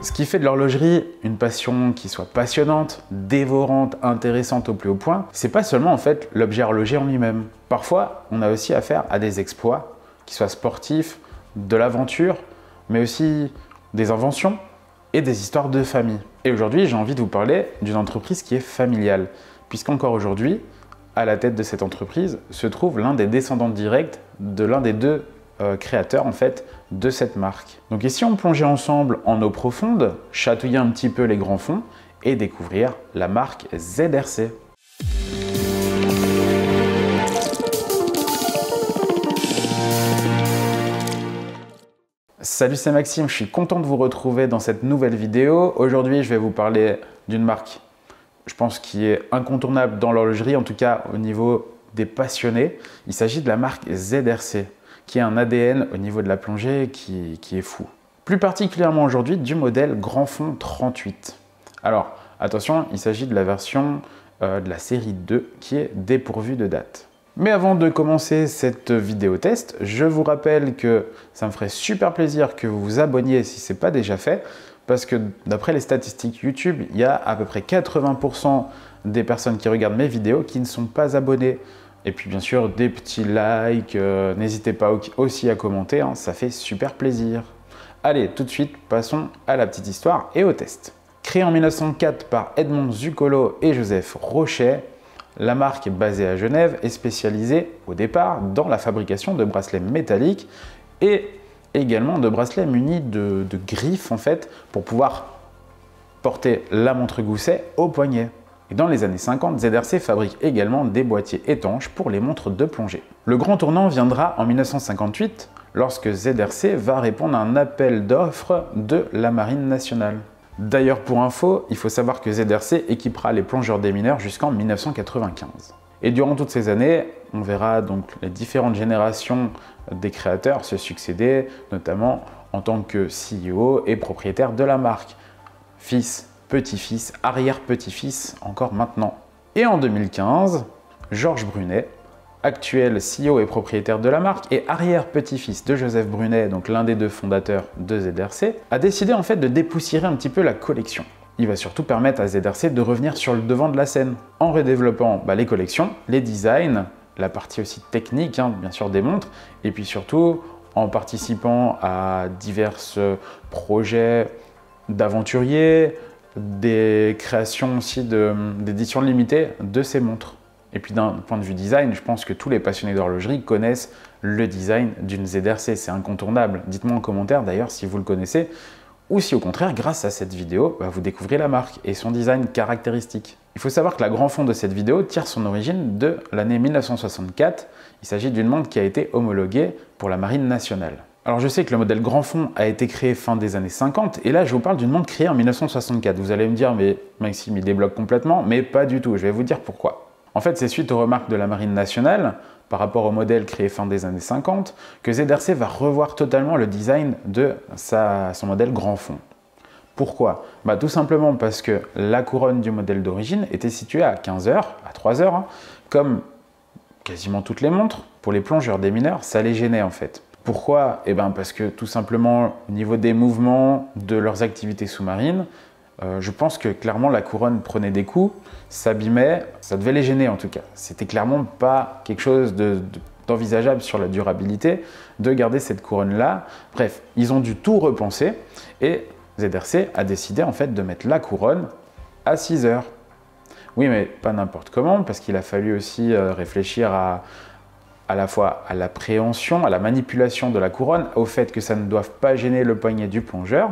Ce qui fait de l'horlogerie une passion qui soit passionnante, dévorante, intéressante au plus haut point, c'est pas seulement en fait l'objet horloger en lui-même. Parfois, on a aussi affaire à des exploits, qui soient sportifs, de l'aventure, mais aussi des inventions et des histoires de famille. Et aujourd'hui, j'ai envie de vous parler d'une entreprise qui est familiale, puisqu'encore aujourd'hui, à la tête de cette entreprise se trouve l'un des descendants directs de l'un des deux créateurs en fait de cette marque. Donc et si on plongeait ensemble en eau profonde, chatouiller un petit peu les grands fonds et découvrir la marque ZRC. Salut, c'est Maxime, je suis content de vous retrouver dans cette nouvelle vidéo. Aujourd'hui, je vais vous parler d'une marque, je pense, qui est incontournable dans l'horlogerie, en tout cas au niveau des passionnés. Il s'agit de la marque ZRC, qui a un ADN au niveau de la plongée qui est fou. Plus particulièrement aujourd'hui du modèle Grand Fond 38. Alors, attention, il s'agit de la version de la série 2 qui est dépourvue de date. Mais avant de commencer cette vidéo test, je vous rappelle que ça me ferait super plaisir que vous vous abonniez si ce n'est pas déjà fait, parce que d'après les statistiques YouTube, il y a à peu près 80% des personnes qui regardent mes vidéos qui ne sont pas abonnées. Et puis bien sûr, des petits likes, n'hésitez pas aussi à commenter, hein, ça fait super plaisir. Allez, tout de suite, passons à la petite histoire et au test. Créée en 1904 par Edmond Zuccolo et Joseph Rochet, la marque basée à Genève est spécialisée au départ dans la fabrication de bracelets métalliques et également de bracelets munis de griffes en fait pour pouvoir porter la montre gousset au poignet. Et dans les années 50, ZRC fabrique également des boîtiers étanches pour les montres de plongée. Le grand tournant viendra en 1958 lorsque ZRC va répondre à un appel d'offres de la Marine nationale. D'ailleurs, pour info, il faut savoir que ZRC équipera les plongeurs démineurs jusqu'en 1995. Et durant toutes ces années, on verra donc les différentes générations des créateurs se succéder, notamment en tant que CEO et propriétaire de la marque. Fils, petit-fils, arrière-petit-fils, encore maintenant. Et en 2015, Georges Brunet, actuel CEO et propriétaire de la marque et arrière-petit-fils de Joseph Brunet, donc l'un des deux fondateurs de ZRC, a décidé en fait de dépoussiérer un petit peu la collection. Il va surtout permettre à ZRC de revenir sur le devant de la scène en redéveloppant les collections, les designs, la partie aussi technique, bien sûr des montres, et puis surtout en participant à divers projets d'aventuriers, des créations aussi d'éditions limitées de ces montres. Et puis d'un point de vue design, je pense que tous les passionnés d'horlogerie connaissent le design d'une ZRC, c'est incontournable. Dites-moi en commentaire d'ailleurs si vous le connaissez, ou si au contraire, grâce à cette vidéo, vous découvrez la marque et son design caractéristique. Il faut savoir que la grand fond de cette vidéo tire son origine de l'année 1964. Il s'agit d'une montre qui a été homologuée pour la Marine nationale. Alors je sais que le modèle grand fond a été créé fin des années 50 et là je vous parle d'une montre créée en 1964. Vous allez me dire mais Maxime il débloque complètement, mais pas du tout, je vais vous dire pourquoi. En fait c'est suite aux remarques de la Marine nationale par rapport au modèle créé fin des années 50 que ZRC va revoir totalement le design de son modèle grand fond. Pourquoi? Tout simplement parce que la couronne du modèle d'origine était située à 15 heures, à 3 heures, comme quasiment toutes les montres. Pour les plongeurs démineurs, ça les gênait en fait. Pourquoi? Parce que tout simplement au niveau des mouvements de leurs activités sous-marines, je pense que clairement la couronne prenait des coups, s'abîmait, ça devait les gêner en tout cas. C'était clairement pas quelque chose d'envisageable sur la durabilité de garder cette couronne-là. Bref, ils ont dû tout repenser et ZRC a décidé en fait de mettre la couronne à 6 heures. Oui, mais pas n'importe comment, parce qu'il a fallu aussi réfléchir à la fois à l'appréhension, à la manipulation de la couronne, au fait que ça ne doive pas gêner le poignet du plongeur.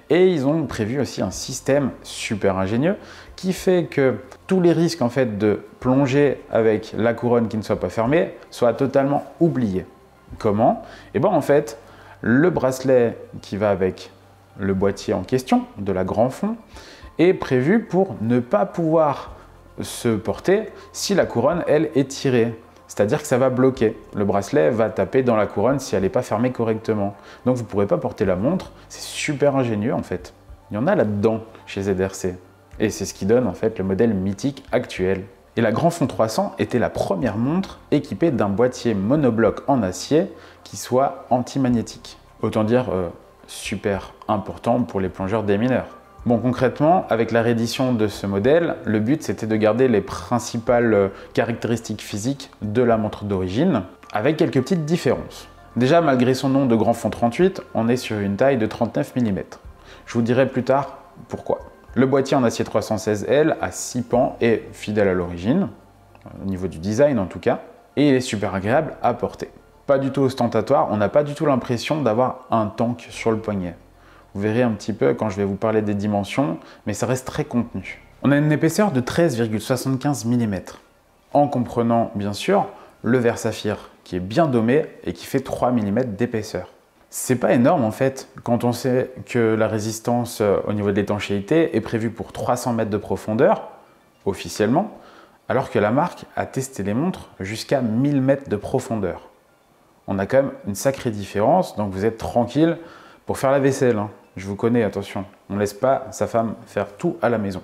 Et ils ont prévu aussi un système super ingénieux qui fait que tous les risques en fait de plonger avec la couronne qui ne soit pas fermée soient totalement oubliés. Comment? En fait, le bracelet qui va avec le boîtier en question de la grand fond est prévu pour ne pas pouvoir se porter si la couronne, elle, est tirée. C'est-à-dire que ça va bloquer. Le bracelet va taper dans la couronne si elle n'est pas fermée correctement. Donc vous ne pourrez pas porter la montre. C'est super ingénieux en fait. Il y en a là-dedans chez ZRC. Et c'est ce qui donne en fait le modèle mythique actuel. Et la Grand Fond 300 était la première montre équipée d'un boîtier monobloc en acier qui soit antimagnétique. Autant dire super important pour les plongeurs démineurs. Bon, concrètement, avec la réédition de ce modèle, le but c'était de garder les principales caractéristiques physiques de la montre d'origine, avec quelques petites différences. Déjà, malgré son nom de grand fond 38, on est sur une taille de 39 mm. Je vous dirai plus tard pourquoi. Le boîtier en acier 316L a 6 pans et fidèle à l'origine, au niveau du design en tout cas, et il est super agréable à porter. Pas du tout ostentatoire, on n'a pas du tout l'impression d'avoir un tank sur le poignet. Vous verrez un petit peu quand je vais vous parler des dimensions, mais ça reste très contenu. On a une épaisseur de 13,75 mm, en comprenant bien sûr le verre saphir qui est bien domé et qui fait 3 mm d'épaisseur. C'est pas énorme en fait quand on sait que la résistance au niveau de l'étanchéité est prévue pour 300 mètres de profondeur, officiellement, alors que la marque a testé les montres jusqu'à 1000 mètres de profondeur. On a quand même une sacrée différence, donc vous êtes tranquille pour faire la vaisselle. Hein. Je vous connais, attention, on ne laisse pas sa femme faire tout à la maison.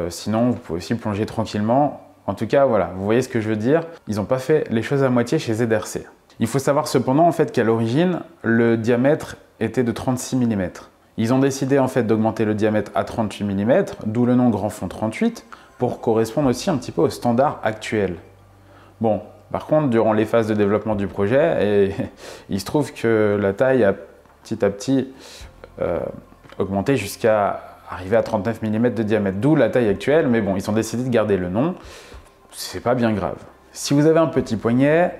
Sinon, vous pouvez aussi plonger tranquillement. En tout cas, voilà, vous voyez ce que je veux dire. Ils n'ont pas fait les choses à moitié chez ZRC. Il faut savoir cependant en fait qu'à l'origine, le diamètre était de 36 mm. Ils ont décidé en fait d'augmenter le diamètre à 38 mm, d'où le nom grand fond 38, pour correspondre aussi un petit peu au standard actuel. Bon, par contre, durant les phases de développement du projet, il se trouve que la taille a petit à petit augmenté jusqu'à arriver à 39 mm de diamètre, d'où la taille actuelle, mais bon, ils ont décidé de garder le nom, c'est pas bien grave. Si vous avez un petit poignet,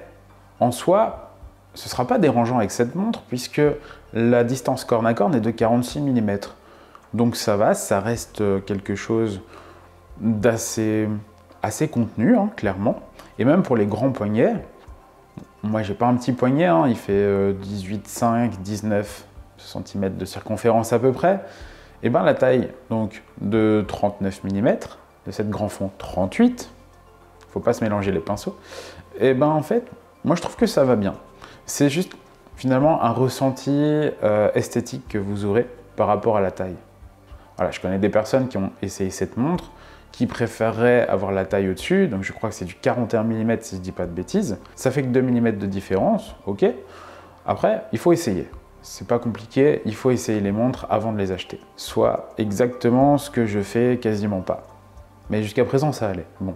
en soi, ce ne sera pas dérangeant avec cette montre, puisque la distance corne à corne est de 46 mm. Donc ça va, ça reste quelque chose d'assez contenu, hein, clairement. Et même pour les grands poignets, moi j'ai pas un petit poignet, hein, il fait 18,5, 19 cm de circonférence à peu près. Et bien la taille donc, de 39 mm, de cette grand fond 38, faut pas se mélanger les pinceaux, et ben en fait, moi je trouve que ça va bien. C'est juste finalement un ressenti esthétique que vous aurez par rapport à la taille. Voilà, je connais des personnes qui ont essayé cette montre, qui préféreraient avoir la taille au-dessus, donc je crois que c'est du 41 mm si je dis pas de bêtises. Ça fait que 2 mm de différence, ok. Après, il faut essayer. C'est pas compliqué, il faut essayer les montres avant de les acheter. Soit exactement ce que je fais quasiment pas. Mais jusqu'à présent, ça allait. Bon.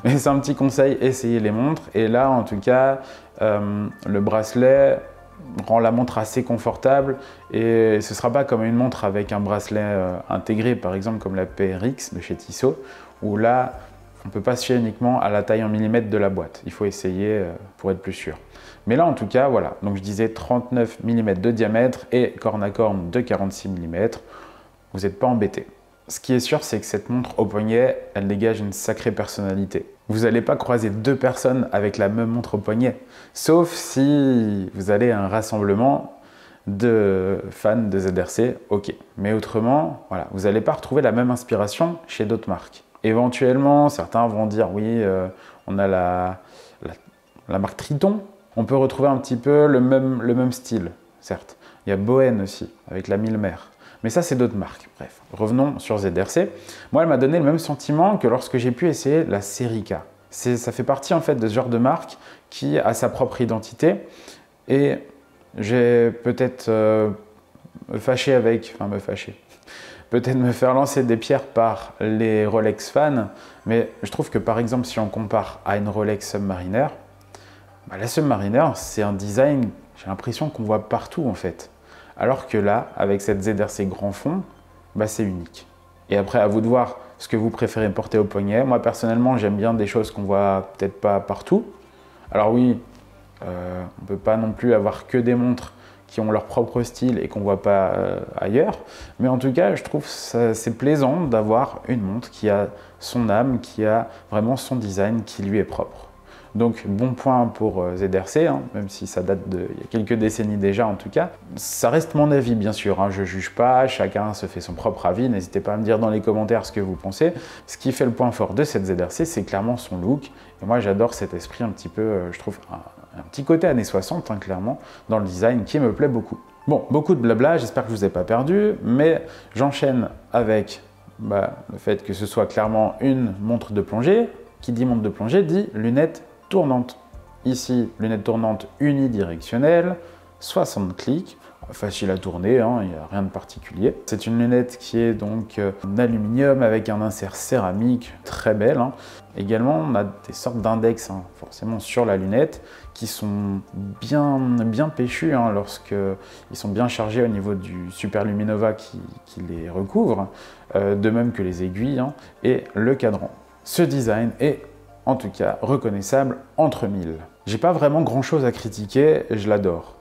Mais c'est un petit conseil, essayez les montres. Et là, en tout cas, le bracelet rend la montre assez confortable. Et ce ne sera pas comme une montre avec un bracelet intégré, par exemple comme la PRX de chez Tissot, où là, on ne peut pas se fier uniquement à la taille en millimètres de la boîte. Il faut essayer pour être plus sûr. Mais là, en tout cas, voilà. Donc, je disais 39 mm de diamètre et corne à corne de 46 mm. Vous n'êtes pas embêté. Ce qui est sûr, c'est que cette montre au poignet, elle dégage une sacrée personnalité. Vous n'allez pas croiser deux personnes avec la même montre au poignet, sauf si vous allez à un rassemblement de fans de ZRC, ok. Mais autrement, voilà, vous n'allez pas retrouver la même inspiration chez d'autres marques. Éventuellement, certains vont dire, oui, on a la marque Triton, on peut retrouver un petit peu le même style, certes. Il y a Bohen aussi, avec la Milmer. Mais ça, c'est d'autres marques. Bref, revenons sur ZRC. Moi, elle m'a donné le même sentiment que lorsque j'ai pu essayer la série K. Ça fait partie en fait de ce genre de marque qui a sa propre identité. Et j'ai peut-être peut-être me faire lancer des pierres par les Rolex fans. Mais je trouve que par exemple, si on compare à une Rolex Submariner, la Submariner, c'est un design, j'ai l'impression qu'on voit partout en fait. Alors que là, avec cette ZRC grand fond, c'est unique. Et après, à vous de voir ce que vous préférez porter au poignet. Moi, personnellement, j'aime bien des choses qu'on voit peut-être pas partout. Alors oui, on ne peut pas non plus avoir que des montres qui ont leur propre style et qu'on ne voit pas ailleurs. Mais en tout cas, je trouve c'est plaisant d'avoir une montre qui a son âme, qui a vraiment son design qui lui est propre. Donc bon point pour ZRC, hein, même si ça date il y a quelques décennies déjà en tout cas. Ça reste mon avis bien sûr, hein, je ne juge pas, chacun se fait son propre avis, n'hésitez pas à me dire dans les commentaires ce que vous pensez. Ce qui fait le point fort de cette ZRC, c'est clairement son look. Et moi j'adore cet esprit un petit peu, je trouve, un petit côté années 60 hein, clairement, dans le design qui me plaît beaucoup. Bon, beaucoup de blabla, j'espère que je ne vous ai pas perdu, mais j'enchaîne avec le fait que ce soit clairement une montre de plongée. Qui dit montre de plongée dit lunettes tournante. Ici, lunette tournante unidirectionnelle, 60 clics. facile à tourner, hein, il n'y a rien de particulier. C'est une lunette qui est donc en aluminium avec un insert céramique, très belle. Hein. Également, on a des sortes d'index, hein, forcément sur la lunette, qui sont bien péchus hein, lorsqu'ils sont bien chargés au niveau du Super Luminova qui les recouvre, de même que les aiguilles hein, et le cadran. Ce design est en tout cas reconnaissable entre mille. J'ai pas vraiment grand chose à critiquer, je l'adore.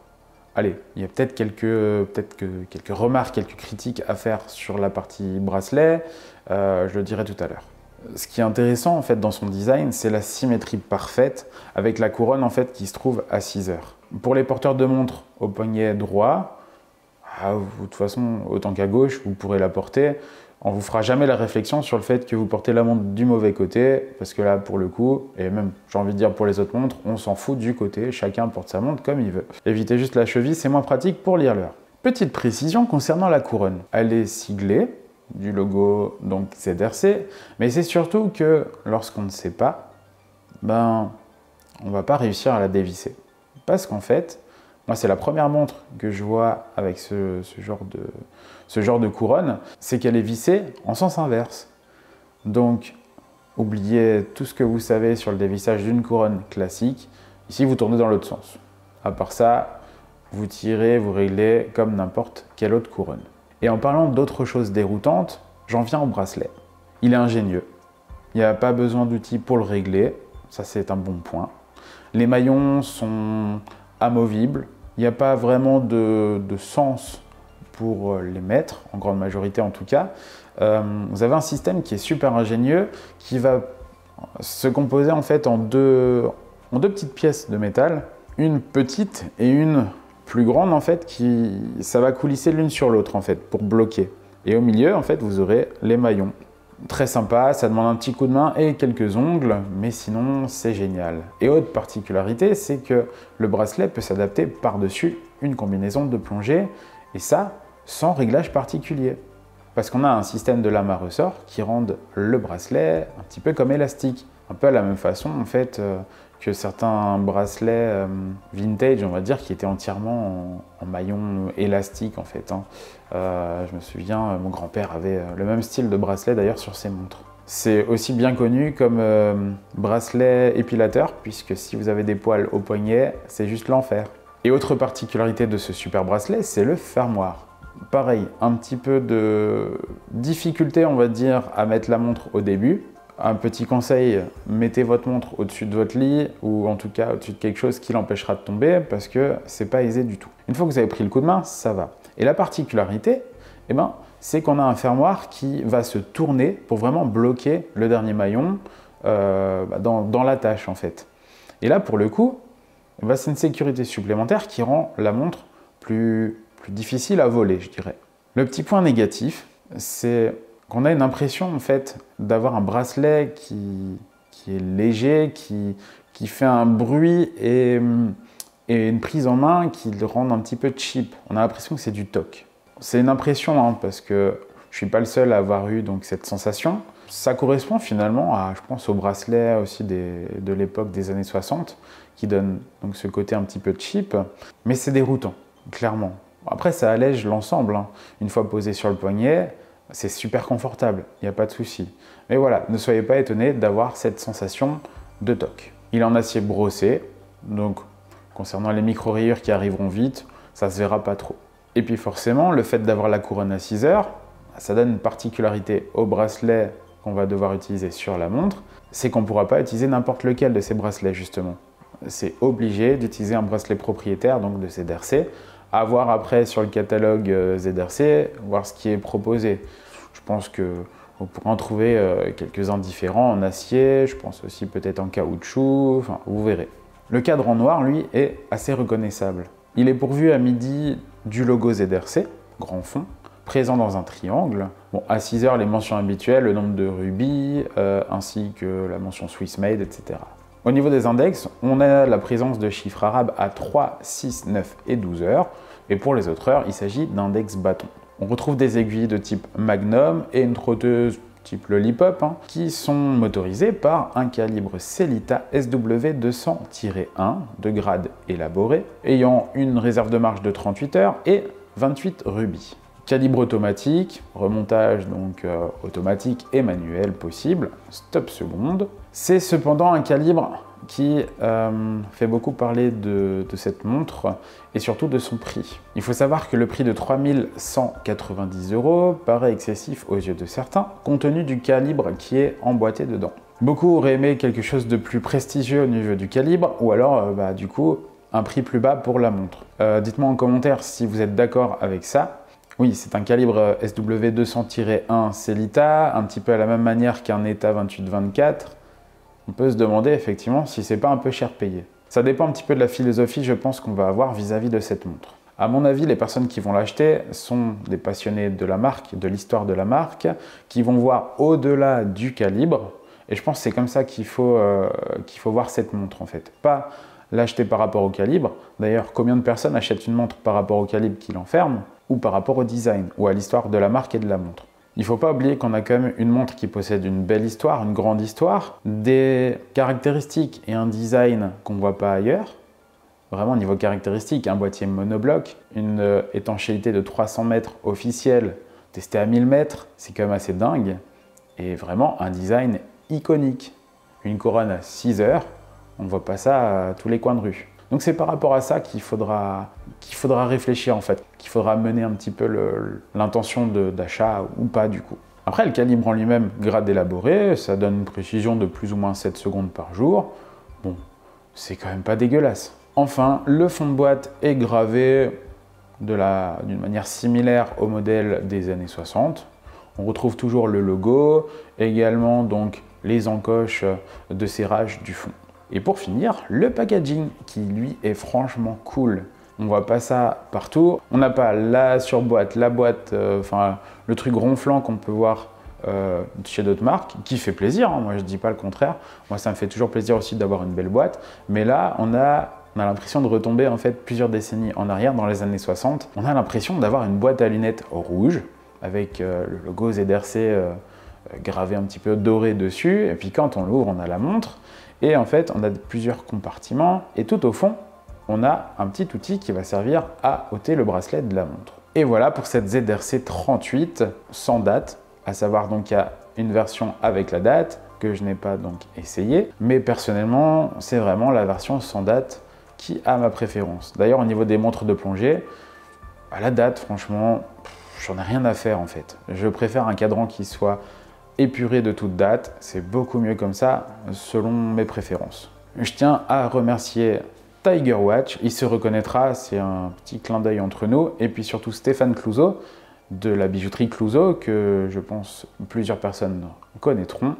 Allez, il y a peut-être quelques remarques, quelques critiques à faire sur la partie bracelet, je le dirai tout à l'heure. Ce qui est intéressant en fait dans son design, c'est la symétrie parfaite avec la couronne en fait qui se trouve à 6 heures. Pour les porteurs de montres au poignet droit, de toute façon, autant qu'à gauche, vous pourrez la porter. On ne vous fera jamais la réflexion sur le fait que vous portez la montre du mauvais côté, parce que là, pour le coup, et même, j'ai envie de dire pour les autres montres, on s'en fout du côté, chacun porte sa montre comme il veut. Évitez juste la cheville, c'est moins pratique pour lire l'heure. Petite précision concernant la couronne. Elle est siglée, du logo donc ZRC, mais c'est surtout que lorsqu'on ne sait pas, on ne va pas réussir à la dévisser. Parce qu'en fait, moi, c'est la première montre que je vois avec ce genre de couronne, c'est qu'elle est vissée en sens inverse. Donc, oubliez tout ce que vous savez sur le dévissage d'une couronne classique. Ici, vous tournez dans l'autre sens. À part ça, vous tirez, vous réglez comme n'importe quelle autre couronne. Et en parlant d'autres choses déroutantes, j'en viens au bracelet. Il est ingénieux. Il n'y a pas besoin d'outils pour le régler. Ça, c'est un bon point. Les maillons sont amovibles. Il n'y a pas vraiment de sens pour les mettre, en grande majorité en tout cas. Vous avez un système qui est super ingénieux, qui va se composer en fait en deux petites pièces de métal, une petite et une plus grande en fait, ça va coulisser l'une sur l'autre en fait, pour bloquer. Et au milieu en fait, vous aurez les maillons. Très sympa, ça demande un petit coup de main et quelques ongles, mais sinon c'est génial. Et autre particularité, c'est que le bracelet peut s'adapter par-dessus une combinaison de plongée, et ça sans réglage particulier. Parce qu'on a un système de lame à ressort qui rend le bracelet un petit peu comme élastique. Un peu à la même façon en fait que certains bracelets vintage, on va dire, qui étaient entièrement en maillon élastique en fait. Hein. Je me souviens, mon grand-père avait le même style de bracelet d'ailleurs sur ses montres. C'est aussi bien connu comme bracelet épilateur, puisque si vous avez des poils au poignet, c'est juste l'enfer. Et autre particularité de ce super bracelet, c'est le fermoir. Pareil, un petit peu de difficulté, on va dire, à mettre la montre au début. Un petit conseil, mettez votre montre au-dessus de votre lit ou en tout cas au-dessus de quelque chose qui l'empêchera de tomber parce que c'est pas aisé du tout. Une fois que vous avez pris le coup de main, ça va. Et la particularité, c'est qu'on a un fermoir qui va se tourner pour vraiment bloquer le dernier maillon dans l'attache en fait. Et là, pour le coup, c'est une sécurité supplémentaire qui rend la montre plus difficile à voler, je dirais. Le petit point négatif, c'est qu'on a une impression en fait d'avoir un bracelet qui est léger, qui fait un bruit et une prise en main qui le rendent un petit peu cheap. On a l'impression que c'est du toc. C'est une impression hein, parce que je suis pas le seul à avoir eu donc cette sensation. Ça correspond finalement à, je pense, au bracelet aussi de l'époque des années 60 qui donne donc ce côté un petit peu cheap, mais c'est déroutant, clairement. Après, ça allège l'ensemble. Hein. Une fois posé sur le poignet, c'est super confortable, il n'y a pas de souci. Mais voilà, ne soyez pas étonnés d'avoir cette sensation de toc. Il est en acier brossé, donc concernant les micro-rayures qui arriveront vite, ça ne se verra pas trop. Et puis forcément, le fait d'avoir la couronne à 6 heures, ça donne une particularité au bracelet qu'on va devoir utiliser sur la montre, c'est qu'on ne pourra pas utiliser n'importe lequel de ces bracelets justement. C'est obligé d'utiliser un bracelet propriétaire, donc de ZRC, à voir après sur le catalogue ZRC, voir ce qui est proposé. Je pense que vous pourrez en trouver quelques-uns différents en acier, je pense aussi peut-être en caoutchouc, enfin vous verrez. Le cadran noir, lui, est assez reconnaissable. Il est pourvu à midi du logo ZRC, grand fond, présent dans un triangle. Bon, à 6 heures, les mentions habituelles, le nombre de rubis, ainsi que la mention Swiss Made, etc. Au niveau des index, on a la présence de chiffres arabes à 3, 6, 9 et 12 heures. Et pour les autres heures, il s'agit d'index bâton. On retrouve des aiguilles de type Magnum et une trotteuse type Lollipop, qui sont motorisés par un calibre Sellita SW200-1 de grade élaboré, ayant une réserve de marche de 38 heures et 28 rubis. Calibre automatique, remontage donc automatique et manuel possible, stop seconde. C'est cependant un calibre qui fait beaucoup parler de cette montre et surtout de son prix. Il faut savoir que le prix de 3 190 € paraît excessif aux yeux de certains, compte tenu du calibre qui est emboîté dedans. Beaucoup auraient aimé quelque chose de plus prestigieux au niveau du calibre, ou alors du coup un prix plus bas pour la montre. Dites-moi en commentaire si vous êtes d'accord avec ça. Oui, c'est un calibre SW200-1 Sellita, un petit peu à la même manière qu'un ETA 28-24. On peut se demander effectivement si c'est pas un peu cher payé. Ça dépend un petit peu de la philosophie, je pense, qu'on va avoir vis-à-vis de cette montre. À mon avis, les personnes qui vont l'acheter sont des passionnés de la marque, de l'histoire de la marque, qui vont voir au-delà du calibre. Et je pense que c'est comme ça qu'il faut voir cette montre en fait. Pas l'acheter par rapport au calibre. D'ailleurs, combien de personnes achètent une montre par rapport au calibre qui l'enferme ou par rapport au design ou à l'histoire de la marque et de la montre. Il ne faut pas oublier qu'on a quand même une montre qui possède une belle histoire, une grande histoire, des caractéristiques et un design qu'on ne voit pas ailleurs. Vraiment au niveau caractéristique, un boîtier monobloc, une étanchéité de 300 mètres officielle, testée à 1000 mètres, c'est quand même assez dingue. Et vraiment un design iconique. Une couronne à 6 heures, on ne voit pas ça à tous les coins de rue. Donc c'est par rapport à ça qu'il faudra réfléchir en fait, qu'il faudra mener un petit peu l'intention d'achat ou pas du coup. Après le calibre en lui-même, grade élaboré, ça donne une précision de plus ou moins 7 secondes par jour. Bon, c'est quand même pas dégueulasse. Enfin, le fond de boîte est gravé d'une manière similaire au modèle des années 60. On retrouve toujours le logo, également donc les encoches de serrage du fond. Et pour finir, le packaging qui lui est franchement cool. On voit pas ça partout. On n'a pas la surboîte, la boîte, le truc ronflant qu'on peut voir chez d'autres marques, qui fait plaisir, hein. Moi je dis pas le contraire. Moi ça me fait toujours plaisir aussi d'avoir une belle boîte. Mais là on a l'impression de retomber en fait plusieurs décennies en arrière, dans les années 60. On a l'impression d'avoir une boîte à lunettes rouge avec le logo ZRC gravé un petit peu doré dessus. Et puis quand on l'ouvre, on a la montre. Et en fait, on a plusieurs compartiments et tout au fond, on a un petit outil qui va servir à ôter le bracelet de la montre. Et voilà pour cette ZRC 38 sans date, à savoir donc il y a une version avec la date que je n'ai pas donc essayé, mais personnellement, c'est vraiment la version sans date qui a ma préférence. D'ailleurs, au niveau des montres de plongée, à la date, franchement, j'en ai rien à faire en fait. Je préfère un cadran qui soit épuré de toute date, c'est beaucoup mieux comme ça, selon mes préférences. Je tiens à remercier Tiger Watch, il se reconnaîtra, c'est un petit clin d'œil entre nous, et puis surtout Stéphane Clouzot, de la bijouterie Clouzot, que je pense plusieurs personnes connaîtront.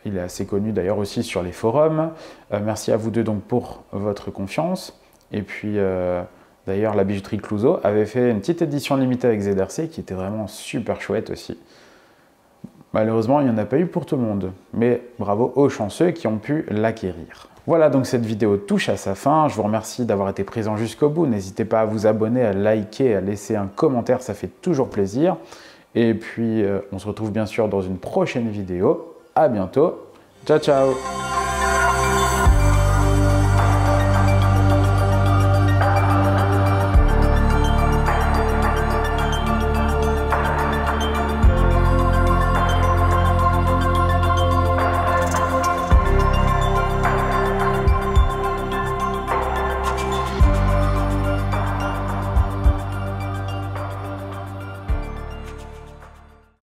Il est assez connu d'ailleurs aussi sur les forums. Merci à vous deux donc pour votre confiance. Et puis d'ailleurs, la bijouterie Clouzot avait fait une petite édition limitée avec ZRC qui était vraiment super chouette aussi. Malheureusement, il n'y en a pas eu pour tout le monde, mais bravo aux chanceux qui ont pu l'acquérir. Voilà, donc cette vidéo touche à sa fin. Je vous remercie d'avoir été présent jusqu'au bout. N'hésitez pas à vous abonner, à liker, à laisser un commentaire, ça fait toujours plaisir. Et puis, on se retrouve bien sûr dans une prochaine vidéo. À bientôt. Ciao, ciao!